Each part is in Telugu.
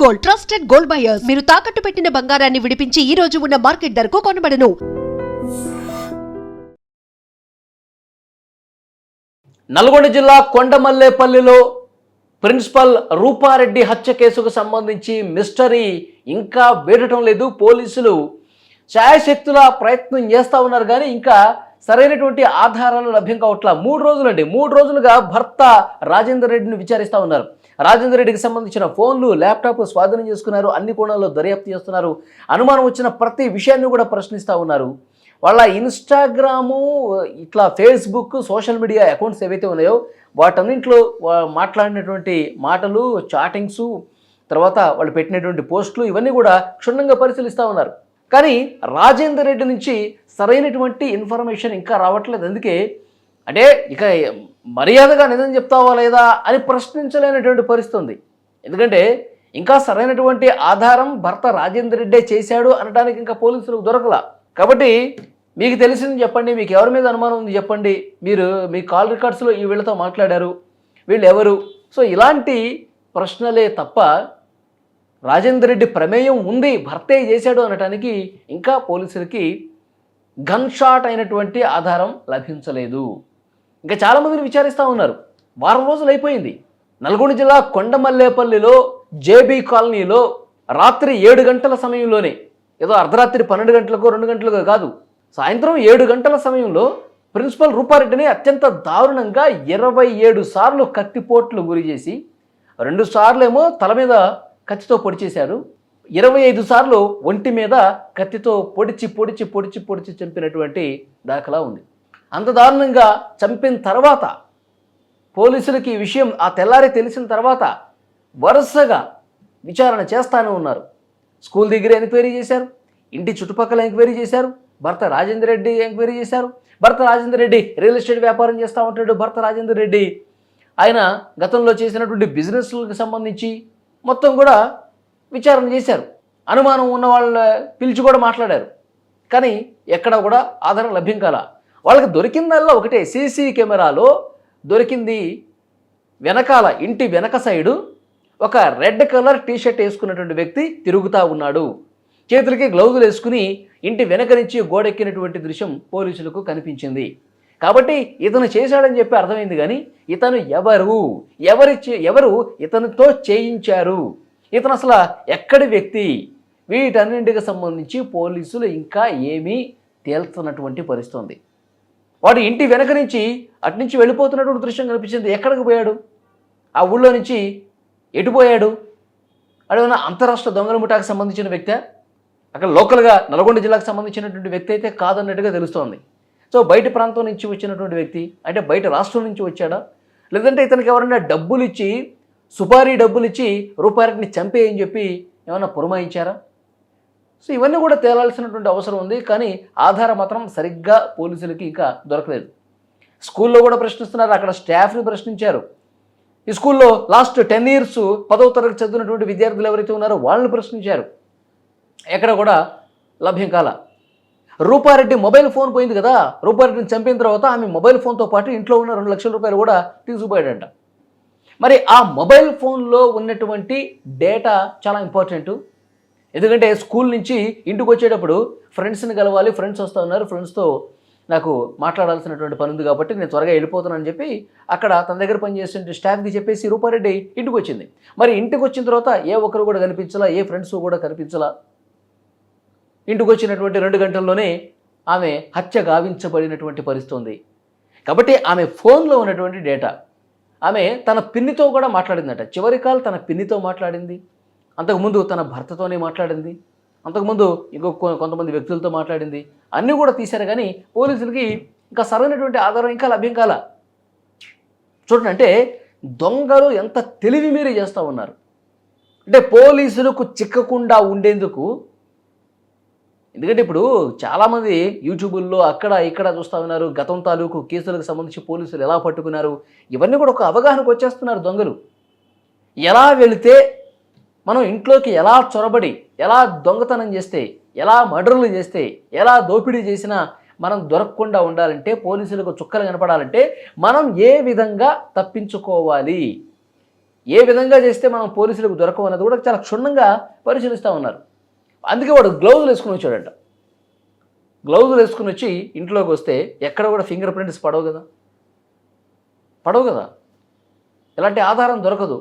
Gold, trusted gold buyers. మీరు తాకట్టు పెట్టిన బంగారాన్ని విడిపించి ఈ రోజు ఉన్న మార్కెట్ ధరకు కొనబడను. నల్గొండ జిల్లా కొండమల్లేపల్లిలో ప్రిన్సిపల్ రూపారెడ్డి హత్య కేసుకు సంబంధించి మిస్టరీ ఇంకా వీడటం లేదు. పోలీసులు శాయశక్తుల ప్రయత్నం చేస్తూ ఉన్నారు కానీ ఇంకా సరైనటువంటి ఆధారాలు లభ్యం కావట్లా. 3 రోజులుగా భర్త రాజేందర్ రెడ్డిని విచారిస్తూ ఉన్నారు. రాజేందర్ రెడ్డికి సంబంధించిన ఫోన్లు, ల్యాప్టాప్ స్వాధీనం చేసుకున్నారు. అన్ని కోణాల్లో దర్యాప్తు చేస్తున్నారు. అనుమానం వచ్చిన ప్రతి విషయాన్ని కూడా ప్రశ్నిస్తూ ఉన్నారు. వాళ్ళ ఇన్స్టాగ్రాము, ఇట్లా ఫేస్బుక్, సోషల్ మీడియా అకౌంట్స్ ఏవైతే ఉన్నాయో వాటన్నింటిలో మాట్లాడినటువంటి మాటలు, చాటింగ్స్, తర్వాత వాళ్ళు పెట్టినటువంటి పోస్టులు ఇవన్నీ కూడా క్షుణ్ణంగా పరిశీలిస్తూ ఉన్నారు. కానీ రాజేందర్ రెడ్డి నుంచి సరైనటువంటి ఇన్ఫర్మేషన్ ఇంకా రావట్లేదు. అందుకే అంటే ఇక మర్యాదగా నిజం చెప్తావా లేదా అని ప్రశ్నించలేనటువంటి పరిస్థితి ఉంది. ఎందుకంటే ఇంకా సరైనటువంటి ఆధారం భర్త రాజేందర్ రెడ్డే చేశాడు అనడానికి ఇంకా పోలీసులకు దొరకలా. కాబట్టి మీకు తెలిసింది చెప్పండి, మీకు ఎవరి మీద అనుమానం ఉంది చెప్పండి, మీరు మీ కాల్ రికార్డ్స్లో ఈ వీళ్ళతో మాట్లాడారు, వీళ్ళు ఎవరు? సో ఇలాంటి ప్రశ్నలే తప్ప రాజేందర్ రెడ్డి ప్రమేయం ఉంది, భర్తే చేశాడు అనటానికి ఇంకా పోలీసులకి గన్ షాట్ అయినటువంటి ఆధారం లభించలేదు. ఇంకా చాలామందిని విచారిస్తూ ఉన్నారు. వారం రోజులు అయిపోయింది. నల్గొండ జిల్లా కొండమల్లేపల్లిలో జేబీ కాలనీలో రాత్రి 7 గంటల సమయంలోనే, ఏదో అర్ధరాత్రి 12 గంటలకో 2 గంటలకో కాదు, సాయంత్రం 7 గంటల సమయంలో ప్రిన్సిపల్ రూపారెడ్డిని అత్యంత దారుణంగా 27 సార్లు కత్తిపోట్లు గురి చేసి, 2 సార్లు ఏమో తల మీద కత్తితో పొడి చేశారు, 25 సార్లు ఒంటి మీద కత్తితో పొడిచి చంపినటువంటి దాఖలా ఉంది. అంత దారుణంగా చంపిన తర్వాత పోలీసులకి ఈ విషయం ఆ తెల్లారి తెలిసిన తర్వాత వరుసగా విచారణ చేస్తానే ఉన్నారు. స్కూల్ దగ్గర ఎంక్వైరీ చేశారు, ఇంటి చుట్టుపక్కల ఎంక్వైరీ చేశారు, భర్త రాజేందర్ రెడ్డి ఎంక్వైరీ చేశారు. భర్త రాజేందర్ రెడ్డి రియల్ ఎస్టేట్ వ్యాపారం చేస్తూ ఉంటాడు. భర్త రాజేందర్ రెడ్డి ఆయన గతంలో చేసినటువంటి బిజినెస్లకు సంబంధించి మొత్తం కూడా విచారణ చేశారు. అనుమానం ఉన్న వాళ్ళ పిలిచి కూడా మాట్లాడారు. కానీ ఎక్కడ కూడా ఆధారం లభ్యం కాల. వాళ్ళకి దొరికిందల్లా ఒకటే, సీసీ కెమెరాలో దొరికింది వెనకాల, ఇంటి వెనక సైడు ఒక రెడ్ కలర్ టీషర్ట్ వేసుకున్నటువంటి వ్యక్తి తిరుగుతూ ఉన్నాడు. చేతులకి గ్లౌజులు వేసుకుని ఇంటి వెనక నుంచి గోడెక్కినటువంటి దృశ్యం పోలీసులకు కనిపించింది. కాబట్టి ఇతను చేశాడని చెప్పి అర్థమైంది. కానీ ఇతను ఎవరు ఇతనితో చేయించారు, ఇతను అసలు ఎక్కడి వ్యక్తి, వీటన్నింటికి సంబంధించి పోలీసులు ఇంకా ఏమీ తేల్చున్నటువంటి పరిస్థితి ఉంది. వాడు ఇంటి వెనక నుంచి అటు నుంచి వెళ్ళిపోతున్నటువంటి దృశ్యం కనిపించింది. ఎక్కడికి పోయాడు? ఆ ఊళ్ళో నుంచి ఎటుపోయాడు? అదేమన్నా అంతరాష్ట్ర దొంగల ముఠాకు సంబంధించిన వ్యక్తి, అక్కడ లోకల్గా నల్గొండ జిల్లాకు సంబంధించినటువంటి వ్యక్తి అయితే కాదన్నట్టుగా తెలుస్తోంది. సో బయట ప్రాంతం నుంచి వచ్చినటువంటి వ్యక్తి అంటే బయట రాష్ట్రం నుంచి వచ్చాడా, లేదంటే ఇతనికి ఎవరైనా డబ్బులు ఇచ్చి, సుపారీ డబ్బులు ఇచ్చి రూపారెడ్డిని చంపేయని చెప్పి ఏమైనా పురమాయించారా? సో ఇవన్నీ కూడా తేలాల్సినటువంటి అవసరం ఉంది. కానీ ఆధారం మాత్రం సరిగ్గా పోలీసులకి ఇంకా దొరకలేదు. స్కూల్లో కూడా ప్రశ్నిస్తున్నారు, అక్కడ స్టాఫ్ని ప్రశ్నించారు. ఈ స్కూల్లో లాస్ట్ 10 years 10వ తరగతి చదివినటువంటి విద్యార్థులు ఎవరైతే ఉన్నారో వాళ్ళని ప్రశ్నించారు. ఎక్కడ కూడా లభ్యం కాల. రూపారెడ్డి మొబైల్ ఫోన్ పోయింది కదా, రూపారెడ్డిని చంపిన తర్వాత ఆమె మొబైల్ ఫోన్తో పాటు ఇంట్లో ఉన్న 2 లక్షల రూపాయలు కూడా తీసుకుపోయాడంట. మరి ఆ మొబైల్ ఫోన్లో ఉన్నటువంటి డేటా చాలా ఇంపార్టెంట్. ఎందుకంటే స్కూల్ నుంచి ఇంటికి వచ్చేటప్పుడు ఫ్రెండ్స్ని కలవాలి, ఫ్రెండ్స్ వస్తూ ఉన్నారు, ఫ్రెండ్స్తో నాకు మాట్లాడాల్సినటువంటి పని ఉంది కాబట్టి నేను త్వరగా వెళ్ళిపోతున్నానని చెప్పి అక్కడ తన దగ్గర పనిచేసే స్టాఫ్కి చెప్పేసి రూపారెడ్డి ఇంటికి వచ్చింది. మరి ఇంటికి వచ్చిన తర్వాత ఏ ఒక్కరు కూడా కనిపించలా, ఏ ఫ్రెండ్స్ కూడా కనిపించలా. ఇంటికి వచ్చినటువంటి 2 గంటల్లోనే ఆమె హత్య గావించబడినటువంటి పరిస్థితి ఉంది. కాబట్టి ఆమె ఫోన్లో ఉన్నటువంటి డేటా, ఆమె తన పిన్నితో కూడా మాట్లాడిందట. చివరి కాల్ తన పిన్నితో మాట్లాడింది, అంతకుముందు తన భర్తతోనే మాట్లాడింది, అంతకుముందు కొంతమంది వ్యక్తులతో మాట్లాడింది. అన్నీ కూడా తీశారు. కానీ పోలీసులకి ఇంకా సరైనటువంటి ఆధారం ఇంకా లభ్యం కాల. చూడండి, అంటే దొంగలు ఎంత తెలివి మీరి చేస్తూ ఉన్నారు అంటే పోలీసులకు చిక్కకుండా ఉండేందుకు. ఎందుకంటే ఇప్పుడు చాలామంది యూట్యూబుల్లో అక్కడ ఇక్కడ చూస్తూ ఉన్నారు, గతం తాలూకు కేసులకు సంబంధించి పోలీసులు ఎలా పట్టుకున్నారు, ఇవన్నీ కూడా ఒక అవగాహనకు వచ్చేస్తున్నారు దొంగలు. ఎలా వెళితే మనం ఇంట్లోకి ఎలా చొరబడి, ఎలా దొంగతనం చేస్తే, ఎలా మర్డర్లు చేస్తే, ఎలా దోపిడీ చేసినా మనం దొరకకుండా ఉండాలంటే, పోలీసులకు చుక్కలు కనపడాలంటే మనం ఏ విధంగా తప్పించుకోవాలి, ఏ విధంగా చేస్తే మనం పోలీసులకు దొరకవు అన్నది కూడా చాలా క్షుణ్ణంగా పరిశీలిస్తూ ఉన్నారు. అందుకే వాడు గ్లౌజులు వేసుకుని వచ్చాడంట. గ్లౌజులు వేసుకుని వచ్చి ఇంట్లోకి వస్తే ఎక్కడ కూడా ఫింగర్ ప్రింట్స్ పడవు కదా, ఎలాంటి ఆధారం దొరకదు.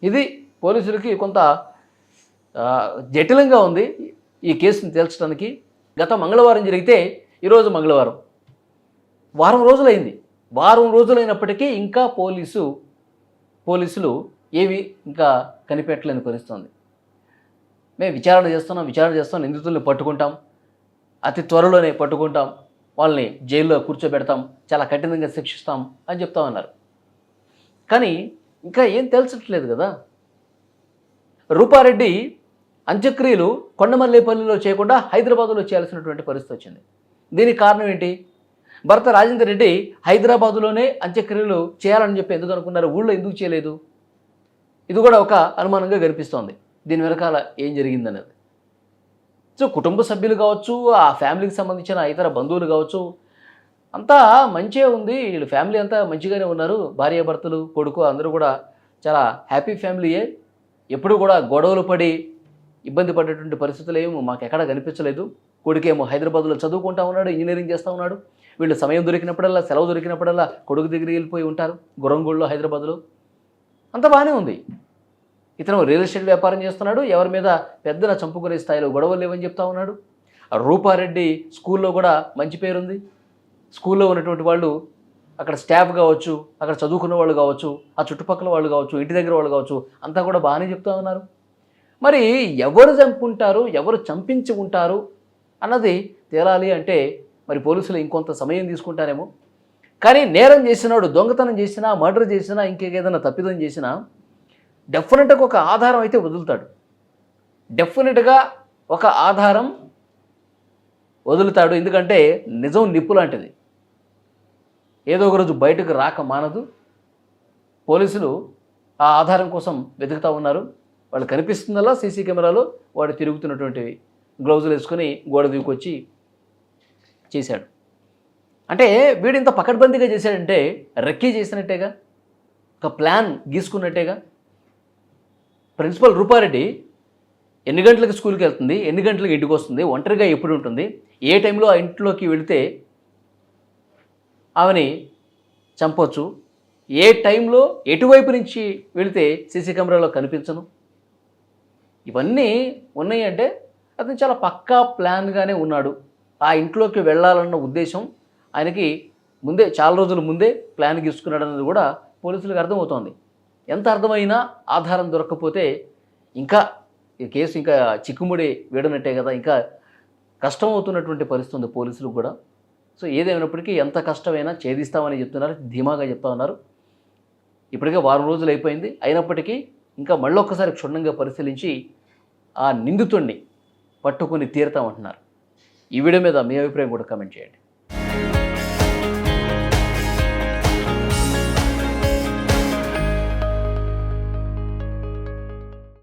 ఇది పోలీసులకి కొంత జటిలంగా ఉంది ఈ కేసుని తేల్చడానికి. గత మంగళవారం జరిగితే ఈరోజు మంగళవారం, వారం రోజులైంది. వారం రోజులైనప్పటికీ ఇంకా పోలీసులు ఏవి ఇంకా కనిపెట్టలేని పరిస్థితుంది. మేము విచారణ చేస్తాం, నిందితుల్ని పట్టుకుంటాం, అతి త్వరలోనే పట్టుకుంటాం, వాళ్ళని జైల్లో కూర్చోబెడతాం, చాలా కఠినంగా శిక్షిస్తాం అని చెప్తా ఉన్నారు. కానీ ఇంకా ఏం తేల్చట్లేదు కదా. రూపారెడ్డి అంత్యక్రియలు కొండమల్లేపల్లిలో చేయకుండా హైదరాబాదులో చేయాల్సినటువంటి పరిస్థితి వచ్చింది. దీనికి కారణం ఏంటి? భర్త రాజేందర్ రెడ్డి హైదరాబాదులోనే అంత్యక్రియలు చేయాలని చెప్పి ఎందుకు అనుకున్నారు, ఊళ్ళో ఎందుకు చేయలేదు? ఇది కూడా ఒక అనుమానంగా కనిపిస్తోంది. దీని వెనకాల ఏం జరిగిందనేది. సో కుటుంబ సభ్యులు కావచ్చు, ఆ ఫ్యామిలీకి సంబంధించిన ఇతర బంధువులు కావచ్చు, అంతా మంచిగా ఉంది, వీళ్ళ ఫ్యామిలీ అంతా మంచిగానే ఉన్నారు, భార్యాభర్తలు, కొడుకు అందరూ కూడా చాలా హ్యాపీ ఫ్యామిలీయే. ఎప్పుడు కూడా గొడవలు పడి ఇబ్బంది పడేటువంటి పరిస్థితులు ఏమో మాకు ఎక్కడా కనిపించలేదు. కొడుకేమో హైదరాబాద్లో చదువుకుంటా ఉన్నాడు, ఇంజనీరింగ్ చేస్తూ ఉన్నాడు. వీళ్ళు సమయం దొరికినప్పుడల్లా, సెలవు దొరికినప్పుడల్లా కొడుకు దగ్గరికి వెళ్ళిపోయి ఉంటారు గురంగూళ్ళలో, హైదరాబాద్లో. అంత బాగానే ఉంది. ఇతను రియల్ ఎస్టేట్ వ్యాపారం చేస్తున్నాడు, ఎవరి మీద పెద్దన చంపుకునే స్థాయిలో గొడవలు లేవని చెప్తా ఉన్నాడు. రూపారెడ్డి స్కూల్లో కూడా మంచి పేరుంది. స్కూల్లో ఉన్నటువంటి వాళ్ళు, అక్కడ స్టాఫ్ కావచ్చు, అక్కడ చదువుకున్న వాళ్ళు కావచ్చు, ఆ చుట్టుపక్కల వాళ్ళు కావచ్చు, ఇంటి దగ్గర వాళ్ళు కావచ్చు, అంతా కూడా బాగానే చెప్తా ఉన్నారు. మరి ఎవరు చంపుంటారు, ఎవరు చంపించి ఉంటారు అన్నది తేలాలి అంటే మరి పోలీసులు ఇంకొంత సమయం తీసుకుంటారేమో. కానీ నేరం చేసినాడు, దొంగతనం చేసినా, మర్డర్ చేసినా, ఇంకేదైనా తప్పిదం చేసినా డెఫినెట్గా ఒక ఆధారం అయితే వదులుతాడు. డెఫినెట్గా ఒక ఆధారం వదులుతాడు. ఎందుకంటే నిజం నిప్పు లాంటిది, ఏదో ఒక రోజు బయటకు రాక మానదు. పోలీసులు ఆ ఆధారం కోసం వెతుకుతూ ఉన్నారు. వాళ్ళు కనిపిస్తుందల్లా సీసీ కెమెరాలో వాడు తిరుగుతున్నటువంటివి గ్లౌజులు వేసుకొని గోడ దూకొచ్చి చేశాడు. అంటే వీడు ఇంత పకడ్బందీగా చేశాడంటే రెక్కీ చేసినట్టేగా, ఒక ప్లాన్ గీసుకున్నట్టేగా. ప్రిన్సిపల్ రూపారెడ్డి ఎన్ని గంటలకు స్కూల్కి వెళ్తుంది, ఎన్ని గంటలకు ఇంటికి వస్తుంది, ఒంటరిగా ఎప్పుడు ఉంటుంది, ఏ టైంలో ఆ ఇంట్లోకి వెళితే ఆమెని చంపొచ్చు, ఏ టైంలో ఎటువైపు నుంచి వెళితే సీసీ కెమెరాలో కనిపించను, ఇవన్నీ ఉన్నాయి. అంటే అతను చాలా పక్కా ప్లాన్గానే ఉన్నాడు. ఆ ఇంట్లోకి వెళ్ళాలన్న ఉద్దేశం ఆయనకి ముందే, చాలా రోజుల ముందే ప్లాన్ గీసుకున్నాడు అన్నది కూడా పోలీసులకు అర్థమవుతోంది. ఎంత అర్థమైనా ఆధారం దొరకకపోతే ఇంకా ఈ కేసు ఇంకా చిక్కుముడి వేడనట్టే కదా, ఇంకా కష్టమవుతున్నటువంటి పరిస్థితి ఉంది పోలీసులకు కూడా. సో ఏదేమైనప్పటికీ ఎంత కష్టమైనా ఛేదిస్తామని చెప్తున్నారు, ధీమాగా చెప్తా ఉన్నారు. ఇప్పటికే వారం రోజులు అయిపోయింది, అయినప్పటికీ ఇంకా మళ్ళొక్కసారి క్షుణ్ణంగా పరిశీలించి ఆ నిందితుడిని పట్టుకుని తీరుతామంటున్నారు. ఈ వీడియో మీద మీ అభిప్రాయం కూడా కామెంట్ చేయండి.